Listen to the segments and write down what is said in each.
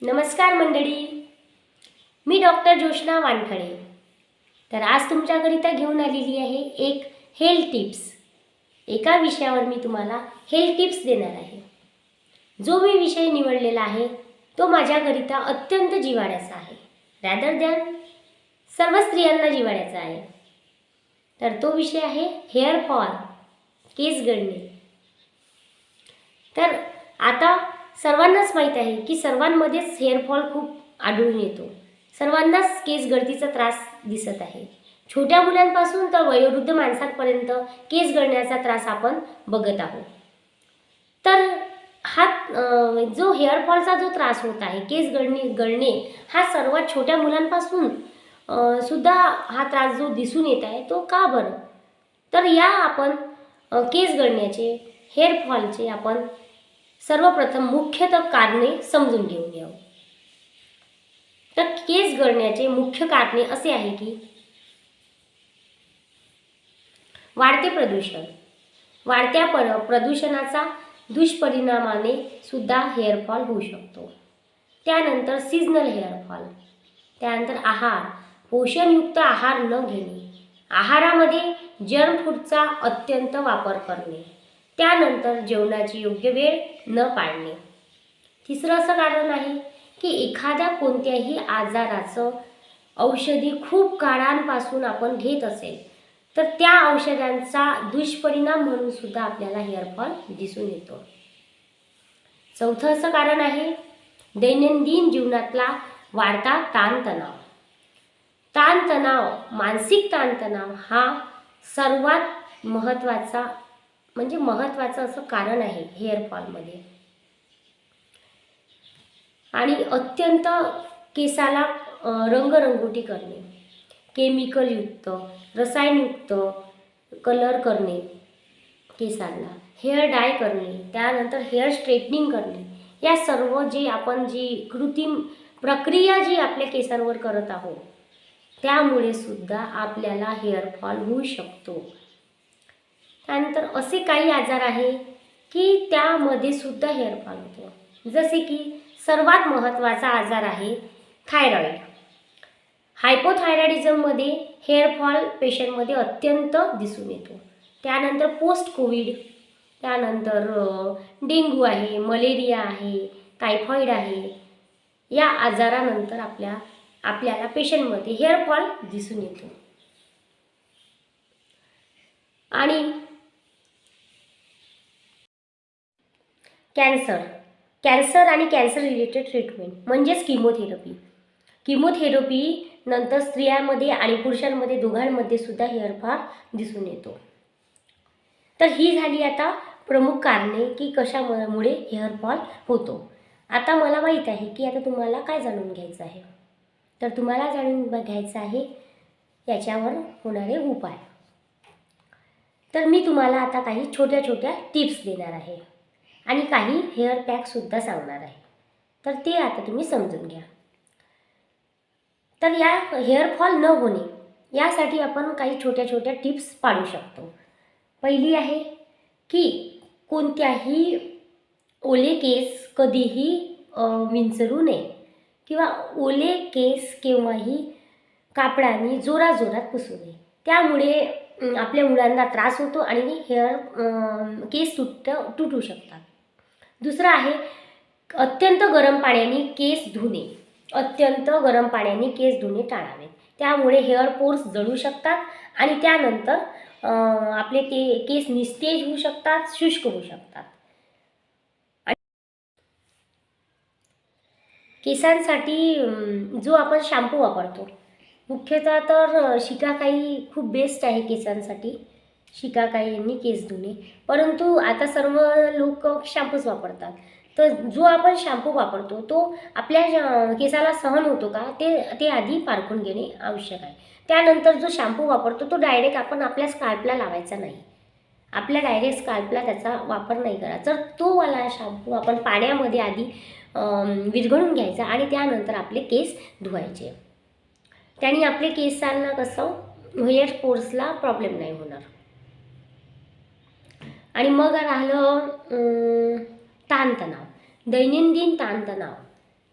नमस्कार मंडळी, मी डॉक्टर जोशना वानखडे. तर आज तुमच्याकरिता घेऊन आलेली आहे एक हेल्थ टिप्स. एका विषयावर मी तुम्हाला हेल्थ टिप्स देणार आहे. जो मी विषय निवडलेला आहे तो माझ्याकरिता अत्यंत जिव्हाळ्याचा आहे, रॅदर दॅन सर्व स्त्रियांना जिव्हाळ्याचा आहे. तर तो विषय आहे हेअर फॉल, केस गळणे. तर आता सर्वांनाच माहीत आहे की सर्वांमध्येच हेअरफॉल खूप आढळून येतो. सर्वांनाच केस गळतीचा त्रास दिसत आहे. छोट्या मुलांपासून तर वयोवृद्ध माणसांपर्यंत केस गळण्याचा त्रास आपण बघत आहोत. तर हा जो हेअरफॉलचा जो त्रास होत आहे, केस गळणे हा सर्वात छोट्या मुलांपासून सुद्धा हा त्रास जो दिसून येत आहे तो का बरं? तर या आपण केस गळण्याचे, हेअरफॉलचे आपण सर्वप्रथम मुख्यतः कारणे समजून घेऊन यावं. तर केस गळण्याचे मुख्य कारणे असे आहे की वाढते प्रदूषण. वाढत्या प्रदूषणाचा दुष्परिणामाने सुद्धा हेअरफॉल होऊ शकतो. त्यानंतर सीझनल हेअरफॉल. त्यानंतर आहार, पोषणयुक्त आहार न घेणे, आहारामध्ये जंक फूडचा अत्यंत वापर करणे, त्यानंतर जेवणाची योग्य वेळ न पाळणे. तिसरं असं कारण आहे की एखाद्या कोणत्याही आजाराचं औषधी खूप काळांपासून आपण घेत असेल तर त्या औषधांचा दुष्परिणाम म्हणून सुद्धा आपल्याला हेअरफॉल दिसून येतो. चौथं असं कारण आहे दैनंदिन जीवनातला वाढता ताणतणाव. ताणतणाव, मानसिक ताणतणाव हा सर्वात महत्त्वाचं असं कारण आहे हेअरफॉलमध्ये. आणि अत्यंत केसाला रंगरंगोटी करणे, केमिकलयुक्त, रसायनयुक्त कलर करणे केसांना, हेअर डाय करणे, त्यानंतर हेअर स्ट्रेटनिंग करणे, या सर्व जी कृत्रिम प्रक्रिया जी आपल्या केसांवर करत आहोत त्यामुळे सुद्धा आपल्याला हेअरफॉल होऊ शकतो. त्यानंतर असे काही आजार आहे की त्यामध्ये सुद्धा हेअरफॉल होतो. जसे की सर्वात महत्त्वाचा आजार आहे थायरॉईड. हायपोथायरॉइडिझममध्ये हेअरफॉल पेशंटमध्ये अत्यंत दिसून येतो. त्यानंतर पोस्ट कोविड, त्यानंतर डेंग्यू आहे, मलेरिया आहे, टायफॉईड आहे, या आजारानंतर आपल्याला पेशंटमध्ये हेअरफॉल दिसून येतो. आणि कॅन्सर आणि कॅन्सर रिलेटेड ट्रीटमेंट म्हणजेच किमोथेरपी नंतर स्त्रियांमध्ये आणि पुरुषांमध्ये दोघांमध्ये सुद्धा हेअरफॉल दिसून येतो. तर ही झाली आता प्रमुख कारणे की कशामुळे हेअरफॉल होतो. आता मला माहीत आहे की आता तुम्हाला काय जाणून घ्यायचं आहे. तर तुम्हाला जाणून घ्यायचं आहे याच्यावर होणारे उपाय. तर मी तुम्हाला आता काही छोट्या छोट्या टिप्स देणार आहे आणि काही हेअर पॅकसुद्धा सांगणार आहे. तर ते आता तुम्ही समजून घ्या. तर या हेअरफॉल न होणे यासाठी आपण काही छोट्या छोट्या टिप्स पाळू शकतो. पहिली आहे की कोणत्याही ओले केस कधीही विंचरू नये किंवा ओले केस केव्हाही कापडाने जोराजोरात पुसू नये. त्यामुळे आपल्या मुलांना त्रास होतो आणि केस तुटू शकतात. दुसरं आहे अत्यंत गरम पाण्याने केस धुणे. अत्यंत गरम पाण्याने केस धुणे टाळावेत. त्यामुळे हेअर पोर्स जळू शकतात आणि त्यानंतर आपले केस निस्तेज होऊ शकतात, शुष्क होऊ शकतात. केसांसाठी जो आपण शॅम्पू वापरतो, मुख्यतः तर शिकाकाई खूप बेस्ट आहे केसांसाठी. शिकाकाईंनी केस धुणे, परंतु आता सर्व लोक शॅम्पूच वापरतात. तर जो आपण शॅम्पू वापरतो तो आपल्या केसाला सहन होतो का ते आधी पारखून घेणे आवश्यक आहे. त्यानंतर जो शॅम्पू वापरतो तो डायरेक्ट आपण आपल्या स्काल्पला लावायचा नाही. आपल्या डायरेक्ट स्काल्पला त्याचा वापर नाही करायचा. तर तो वाला शॅम्पू आपण पाण्यामध्ये आधी विरघळून घ्यायचा आणि त्यानंतर आपले केस धुवायचे. त्याने आपले केसांना कसं हेअर पोर्सला प्रॉब्लेम नाही होणार. आणि मग राहिलं ताणतणाव, दैनंदिन ताणतणाव.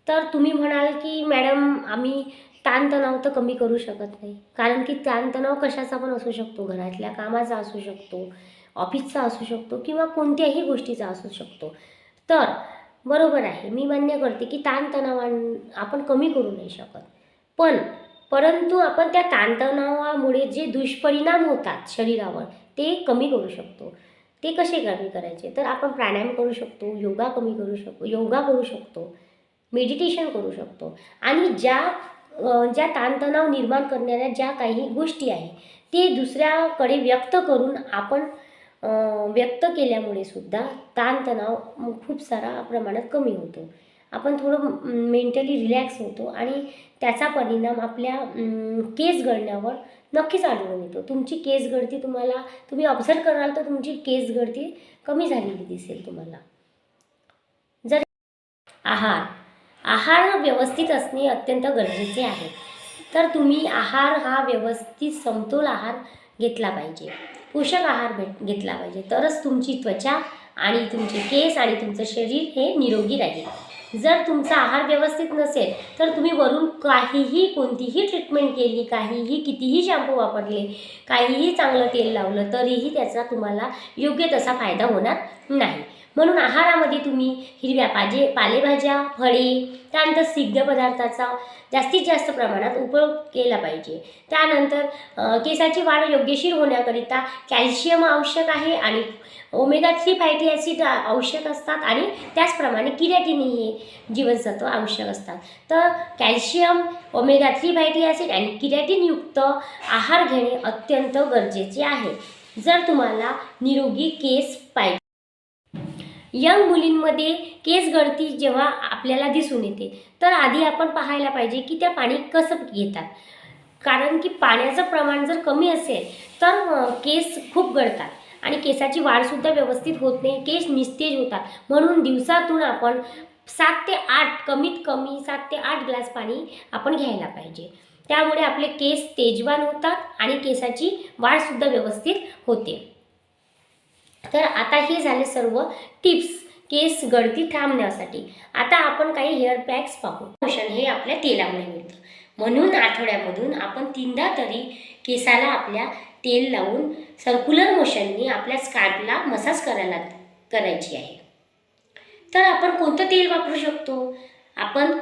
तर तुम्ही म्हणाल की मॅडम आम्ही ताणतणाव तर कमी करू शकत नाही, कारण की ताणतणाव कशाचा पण असू शकतो, घरातल्या कामाचा असू शकतो, ऑफिसचा असू शकतो किंवा कोणत्याही गोष्टीचा असू शकतो. तर बरोबर आहे, मी मान्य करते की ताणतणाव आपण कमी करू नाही शकत, परंतु आपण त्या ताणतणावामुळे जे दुष्परिणाम होतात शरीरावर ते कमी करू शकतो. ते कसे कमी करायचे? तर आपण प्राणायाम करू शकतो, योगा करू शकतो, मेडिटेशन करू शकतो आणि ज्या ताणतणाव निर्माण करणाऱ्या ज्या काही गोष्टी आहे ते दुसऱ्याकडे व्यक्त करून आपण व्यक्त केल्यामुळे सुद्धा ताणतणाव खूप सारा प्रमाणात कमी होतो. आपण थोडं मेंटली रिलॅक्स होतो आणि त्याचा परिणाम आपल्या केस गळण्यावर नक्कीच आढळून येतो. तुमची केस गळती तुम्ही ऑब्झर्व कराल तर तुमची केस गळती कमी झालेली दिसेल तुम्हाला. जर आहार व्यवस्थित असणे अत्यंत गरजेचे आहे. तर तुम्ही आहार हा व्यवस्थित समतोल आहार घेतला पाहिजे, पोषक आहार घेतला पाहिजे, तरच तुमची त्वचा आणि तुमचे केस आणि तुमचं शरीर हे निरोगी राहील. जर तुमचा आहार व्यवस्थित नसेल तर तुम्ही वरून कोणतीही ट्रीटमेंट केली, कितीही शॅम्पू वापरले, काहीही चांगलं तेल लावलं तरीही त्याचा तुम्हाला योग्य तसा फायदा होणार नाही. म्हणून आहारामध्ये तुम्ही हिरव्या पालेभाज्या, फळे, त्यानंतर स्निग्ध पदार्थाचा जास्तीत जास्त प्रमाणात उपयोग केला पाहिजे. त्यानंतर केसाची वाढ योग्यशीर होण्याकरिता कॅल्शियम आवश्यक आहे आणि ओमेगा 3 फॅटी ॲसिड आवश्यक असतात आणि त्याचप्रमाणे किरॅटिन हे जीवनसत्व आवश्यक असतात. तर कॅल्शियम, ओमेगा 3 फॅटी ॲसिड आणि किरॅटिनयुक्त आहार घेणे अत्यंत गरजेचे आहे जर तुम्हाला निरोगी केस पाहिजे. यंग मुलींमध्ये केस गळती जेव्हा आपल्याला दिसून येते तर आधी आपण पाहायला पाहिजे की त्या पाणी कसं घेतात, कारण की पाण्याचं प्रमाण जर कमी असेल तर केस खूप गळतात आणि केसाची वाढसुद्धा व्यवस्थित होत नाही, केस निस्तेज होतात. म्हणून दिवसातून आपण 7 ते 8 कमीत कमी 7 ते 8 ग्लास पाणी आपण घ्यायला पाहिजे. त्यामुळे आपले केस तेजवान होतात आणि केसाची वाढसुद्धा व्यवस्थित होते. तर आता हे झाले सर्व टिप्स केस गळती थांबण्यासाठी. आता आपण काही हेअर पॅक्स पाहू. मोशन हे आपल्या तेलामुळे मिळतं, म्हणून आठवड्यामधून आपण 3दा तरी केसाला आपल्या तेल लावून सर्क्युलर मोशनने आपल्या स्कॅल्पला मसाज करायची आहे. तर आपण कोणतं तेल वापरू शकतो? आपण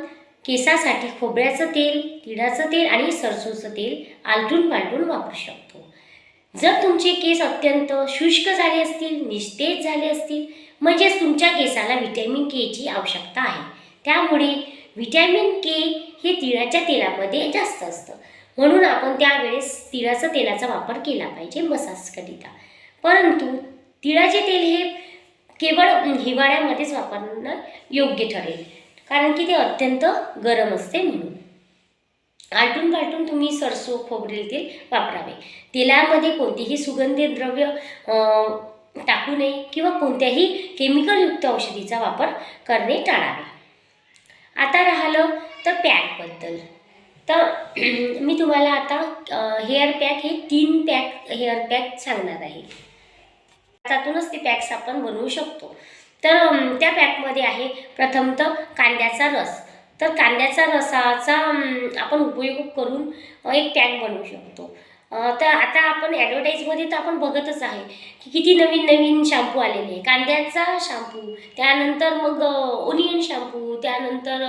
केसासाठी खोबऱ्याचं तेल, तिळाचं तेल आणि सरसोचं तेल आलटून पालटून वापरू शकतो. जर तुमचे केस अत्यंत शुष्क झाले असतील, निस्तेज झाले असतील, म्हणजेच तुमच्या केसाला व्हिटॅमिन केची आवश्यकता आहे. त्यामुळे व्हिटॅमिन के हे तिळाच्या तेलामध्ये जास्त असतं, म्हणून आपण त्यावेळेस तिळाच्या तेलाचा वापर केला पाहिजे मसाजकरिता. परंतु तिळाचे तेल हे केवळ हिवाळ्यामध्येच वापरणं योग्य ठरेल, कारण की ते अत्यंत गरम असते. म्हणून आलटून पालटून तुम्ही सरसो खोबरेल तेल वापरावे. तेलामध्ये कोणतेही सुगंधी द्रव्य टाकू नये किंवा कोणत्याही केमिकलयुक्त औषधीचा वापर करणे टाळावे. आता राहिलं तर पॅकबद्दल. तर मी तुम्हाला आता हेअर पॅक हे 3 हेअर पॅक सांगणार आहे. त्यातूनच ते पॅक्स आपण बनवू शकतो. तर त्या पॅकमध्ये आहे प्रथमतः कांद्याचा रस. तर कांद्याचा रसाचा आपण उपयोग करून एक पॅक बनवू शकतो. तर आता आपण ॲडव्हर्टाईजमध्ये तर आपण बघतच आहे की किती नवीन नवीन शॅम्पू आलेले आहे. कांद्याचा शॅम्पू, त्यानंतर मग ओनियन शॅम्पू, त्यानंतर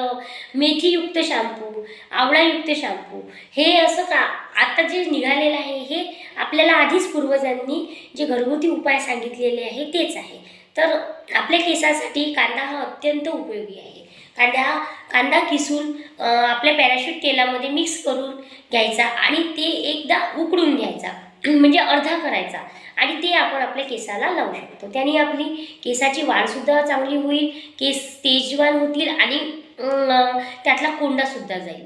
मेथीयुक्त शॅम्पू, आवळायुक्त शॅम्पू, हे असं आता जे निघालेलं आहे हे आपल्याला आधीच पूर्वजांनी जे घरगुती उपाय सांगितलेले आहे तेच आहे. तर आपल्या केसासाठी कांदा हा अत्यंत उपयोगी आहे. कांदा किसून आपल्या पॅराशूट तेलामध्ये मिक्स करून घ्यायचा आणि ते एकदा उकडून घ्यायचा, म्हणजे अर्धा करायचा आणि ते आपण आपल्या केसाला लावू शकतो. त्याने आपली केसाची वाढसुद्धा चांगली होईल, केस तेजवान होतील आणि त्यातला कोंडासुद्धा जाईल.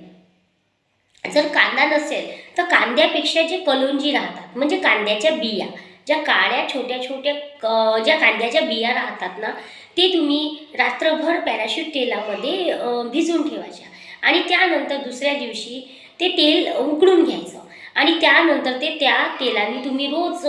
जर कांदा नसेल तर कांद्यापेक्षा जे कलोंजी राहतात, म्हणजे कांद्याच्या बिया, ज्या काळ्या छोट्या छोट्या ज्या कांद्याच्या बिया राहतात ना, ते तुम्ही रात्रभर पॅराशूट तेलामध्ये भिजवून ठेवायच्या आणि त्यानंतर दुसऱ्या दिवशी ते तेल उकडून घ्यायचं आणि त्यानंतर त्या तेलाने तुम्ही रोज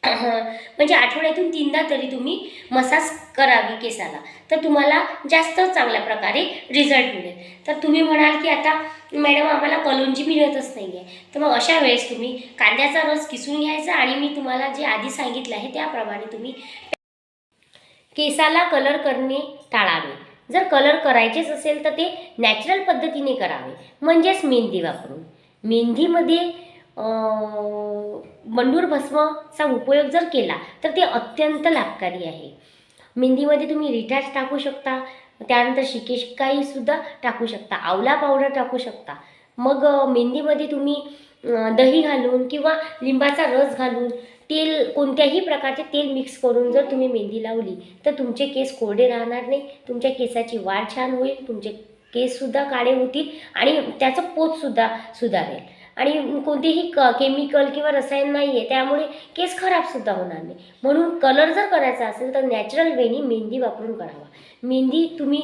म्हणजे आठवड्यातून 3दा तरी तुम्ही मसाज करावी केसाला, तर तुम्हाला जास्त चांगल्या प्रकारे रिझल्ट मिळेल. तर तुम्ही म्हणाल की आता मॅडम आम्हाला कलोंजी मिळतच नाही आहे, तर मग अशा वेळेस तुम्ही कांद्याचा रस किसून घ्यायचा आणि मी तुम्हाला जे आधी सांगितलं आहे त्याप्रमाणे तुम्ही केसाला कलर करणे टाळावे. जर कलर करायचेच असेल तर ते नॅचरल पद्धतीने करावे, म्हणजेच मेहंदी वापरून. मेहंदीमध्ये बंडूर भस्माचा उपयोग जर केला तर ते अत्यंत लाभकारी आहे. मेहंदीमध्ये तुम्ही रिठाच टाकू शकता, त्यानंतर शिकेकाईसुद्धा टाकू शकता, आवळा पावडर टाकू शकता. मग मेहंदीमध्ये तुम्ही दही घालून किंवा लिंबाचा रस घालून तेल, कोणत्याही प्रकारचे तेल मिक्स करून जर तुम्ही मेहंदी लावली तर तुमचे केस कोरडे राहणार नाही, तुमच्या केसाची वाढ छान होईल, तुमचे केससुद्धा काळे होतील आणि त्याचं पोतसुद्धा सुधारेल. आणि कोणतेही केमिकल किंवा रसायन नाही आहे, त्यामुळे केस खराबसुद्धा होणार नाही. म्हणून कलर जर करायचा असेल तर नॅचरल वेनी मेहंदी वापरून करावा. मेहंदी तुम्ही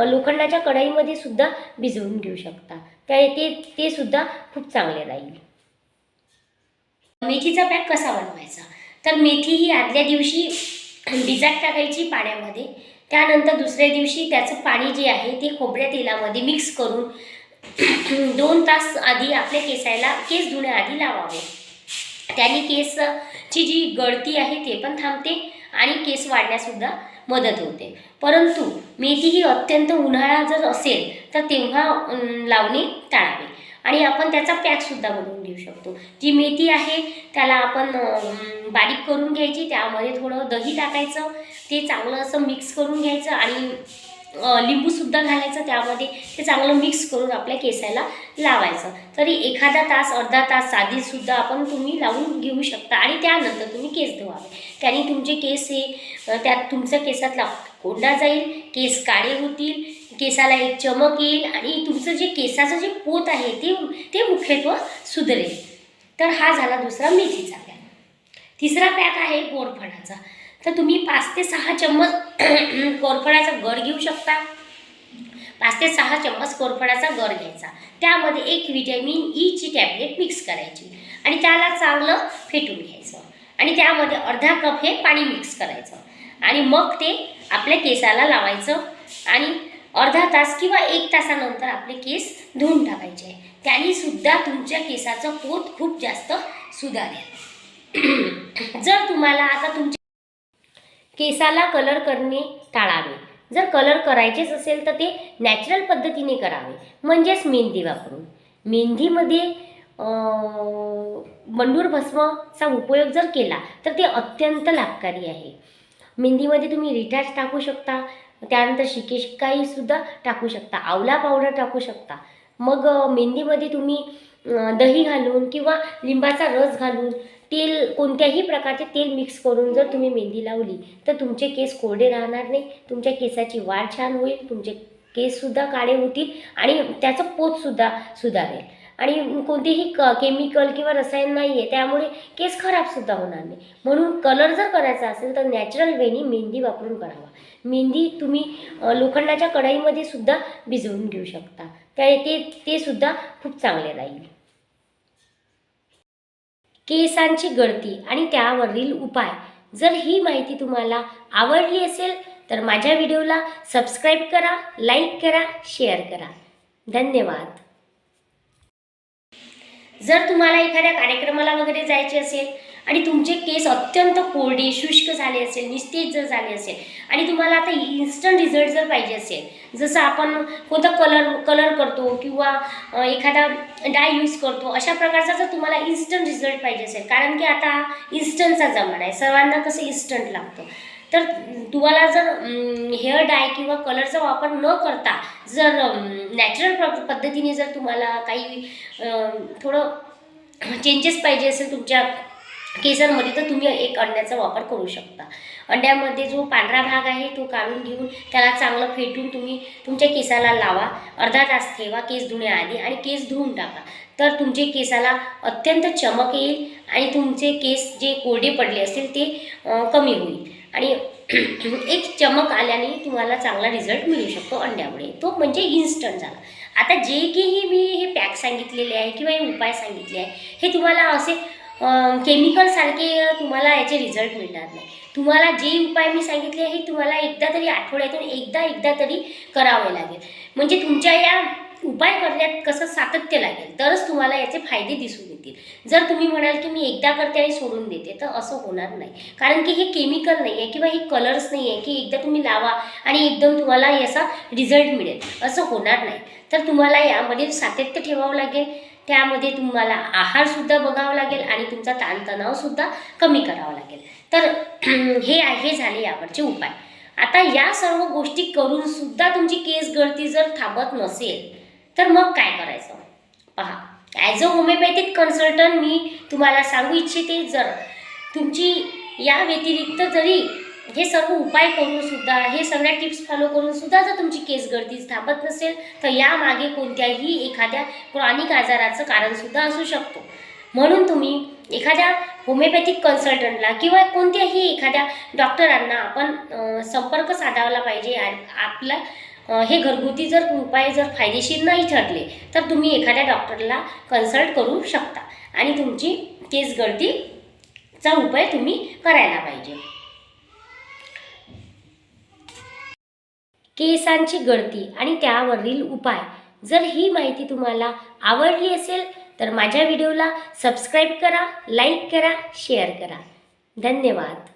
लोखंडाच्या कढईमध्ये सुद्धा भिजवून घेऊ शकता, ते सुद्धा खूप चांगले राहील. मेथीचा पॅक कसा बनवायचा? तर मेथी ही आदल्या दिवशी भिजत टाकायची पाण्यामध्ये, त्यानंतर दुसऱ्या दिवशी त्याचं पाणी जे आहे ते खोबऱ्या तेलामध्ये मिक्स करून 2 तास आधी आपल्या केस धुण्याआधी लावावे. त्याने केसची जी गळती आहे ते पण थांबते आणि केस वाढण्यासुद्धा मदत होते. परंतु मेथी ही अत्यंत उन्हाळा जर असेल तर तेव्हा लावणे टाळावे आणि आपण त्याचा पॅकसुद्धा बनवून घेऊ शकतो. जी मेथी आहे त्याला आपण बारीक करून घ्यायची, त्यामध्ये थोडं दही टाकायचं, ते चांगलं असं मिक्स करून घ्यायचं आणि लिंबूसुद्धा घालायचं त्यामध्ये, ते चांगलं मिक्स करून आपल्या केसाला लावायचं. तरी एखादा तास अर्धा तास साधीसुद्धा तुम्ही लावून घेऊ शकता आणि त्यानंतर तुम्ही केस धुवावे. त्याने तुमचे केस हे त्यात तुमच्या केसातला कोंडा जाईल, केस काळे होतील, केसाला एक चमक येईल आणि तुमचं जे केसाचं जे पोत आहे ते मुख्यत्वे सुधरेल. तर हा झाला दुसरा मेथीचा पॅक. तिसरा पॅक आहे कोरफडाचा. तर तुम्ही 5 ते 6 चम्मच कोरफडाचा गर घेऊ शकता. 5 ते 6 चम्मच कोरफडाचा गर घ्यायचा, त्यामध्ये 1 व्हिटॅमिन ईची टॅबलेट मिक्स करायची आणि त्याला चांगलं फेटून घ्यायचं आणि त्यामध्ये अर्धा कप हे पाणी मिक्स करायचं आणि मग ते आपल्या केसाला लावायचं आणि अर्धा तास किंवा 1 तासानंतर आपले केस धुवून टाकायचे. त्याने सुद्धा तुमच्या केसाचं पोत खूप जास्त सुधारेल. जर तुम्हाला आता तुमच्या केसाला कलर करणे टाळावे. जर कलर करायचेच असेल तर ते नॅचरल पद्धतीने करावे, म्हणजेच मेहंदी वापरून. मेहंदीमध्ये बंडूर भस्माचा उपयोग जर केला तर ते अत्यंत लाभकारी आहे. मेहंदीमध्ये तुम्ही रिठाच टाकू शकता, त्यानंतर शिकेकाईसुद्धा टाकू शकता, आवळा पावडर टाकू शकता. मग मेहंदीमध्ये तुम्ही दही घालून किंवा लिंबाचा रस घालून तेल, कोणत्याही प्रकारचे तेल मिक्स करून जर तुम्ही मेहंदी लावली तर तुमचे केस कोरडे राहणार नाही, तुमच्या केसाची वाढ छान होईल, तुमचे केससुद्धा काळे होतील आणि त्याचं पोतसुद्धा सुधारेल. आणि कोणतेही केमिकल किंवा रसायन नाही आहे, त्यामुळे केस खराबसुद्धा होणार नाही. म्हणून कलर जर करायचा असेल तर नॅचरल वेनी मेहंदी वापरून करावा. मेहंदी तुम्ही लोखंडाच्या कढईमध्ये सुद्धा भिजवून घेऊ शकता, ते सुद्धा खूप चांगले राहील. केसांची गळती आणि त्यावरील उपाय. जर ही माहिती तुम्हाला आवडली असेल तर माझ्या व्हिडिओला सबस्क्राईब करा, लाईक करा, शेअर करा. धन्यवाद. जर तुम्हाला एखाद्या कार्यक्रमाला वगैरे जायचे असेल आणि तुमचे केस अत्यंत कोरडे शुष्क झाले असेल, निस्तेज जर झाले असेल आणि तुम्हाला आता इन्स्टंट रिझल्ट जर पाहिजे असेल, जसं आपण कोणता कलर करतो किंवा एखादा डाय यूज करतो, अशा प्रकारचा जर तुम्हाला इन्स्टंट रिझल्ट पाहिजे असेल, कारण की आता इन्स्टंटचा जमाना आहे, सर्वांना कसं इन्स्टंट लागतं, तर तुम्हाला जर हेअर डाय किंवा कलरचा वापर न करता जर नॅचरल पद्धतीने जर तुम्हाला काही थोडं चेंजेस पाहिजे असेल तुमच्या केसांमध्ये, तर तुम्ही 1 अंड्याचा वापर करू शकता. अंड्यामध्ये जो पांढरा भाग आहे तो काढून घेऊन त्याला चांगलं फेटून तुम्ही तुमच्या केसाला लावा, अर्धा तास ठेवा केस धुण्याआधी आणि केस धुवून टाका. तर तुमचे केसाला अत्यंत चमक येईल आणि तुमचे केस जे कोरडे पडले असतील ते कमी होईल आणि एक चमक आल्याने तुम्हाला चांगला रिझल्ट मिळू शकतो अंड्यामुळे. तो म्हणजे इन्स्टंट झाला. आता जे काही मी हे पॅक सांगितलेले आहे किंवा हे उपाय सांगितले आहे, हे तुम्हाला असे केमिकलसारखे तुम्हाला याचे रिझल्ट मिळणार नाही. तुम्हाला जे उपाय मी सांगितले हे तुम्हाला एकदा तरी आठवड्यातून एकदा तरी करावे लागेल. म्हणजे तुमच्या या उपाय करण्यात कसं सातत्य लागेल तरच तुम्हाला याचे फायदे दिसून येतील. जर तुम्ही म्हणाल की मी एकदा करते आणि सोडून देते तर असं होणार नाही. कारण की हे केमिकल नाही आहे किंवा हे कलर्स नाही आहे की एकदा तुम्ही लावा आणि एकदम तुम्हाला याचा रिझल्ट मिळेल, असं होणार नाही. तर तुम्हाला यामध्ये सातत्य ठेवावं लागेल. त्यामध्ये तुम्हाला आहारसुद्धा बघावा लागेल आणि तुमचा ताणतणावसुद्धा कमी करावा लागेल. तर हे झाले यावरचे उपाय. आता या सर्व गोष्टी करूनसुद्धा तुमची केस गळती जर थांबत नसेल तर मग काय करायचं पहा. ॲज अ होमिओपॅथिक कन्सल्टंट मी तुम्हाला सांगू इच्छिते, जर तुमची या व्यतिरिक्त जरी हे सर्व उपाय करूनसुद्धा हे सगळ्या टिप्स फॉलो करूनसुद्धा जर तुमची केस गळती थांबत नसेल तर यामागे कोणत्याही एखाद्या क्रॉनिक आजाराचं कारणसुद्धा असू शकतो. म्हणून तुम्ही एखाद्या होमिओपॅथिक कन्सल्टंटला किंवा कोणत्याही एखाद्या डॉक्टरांना आपण संपर्क साधायला पाहिजे. आपला हे घरगुती जर उपाय जर फायदेशीर नाही ठरले तर तुम्ही एखाद्या डॉक्टरला कन्सल्ट करू शकता आणि तुमची केस गळतीचा उपाय तुम्ही करायला पाहिजे. केसांची गळती आणि त्यावरील उपाय, जर ही माहिती तुम्हाला आवडली असेल तर माझ्या व्हिडिओला सबस्क्राईब करा, लाईक करा, शेअर करा. धन्यवाद.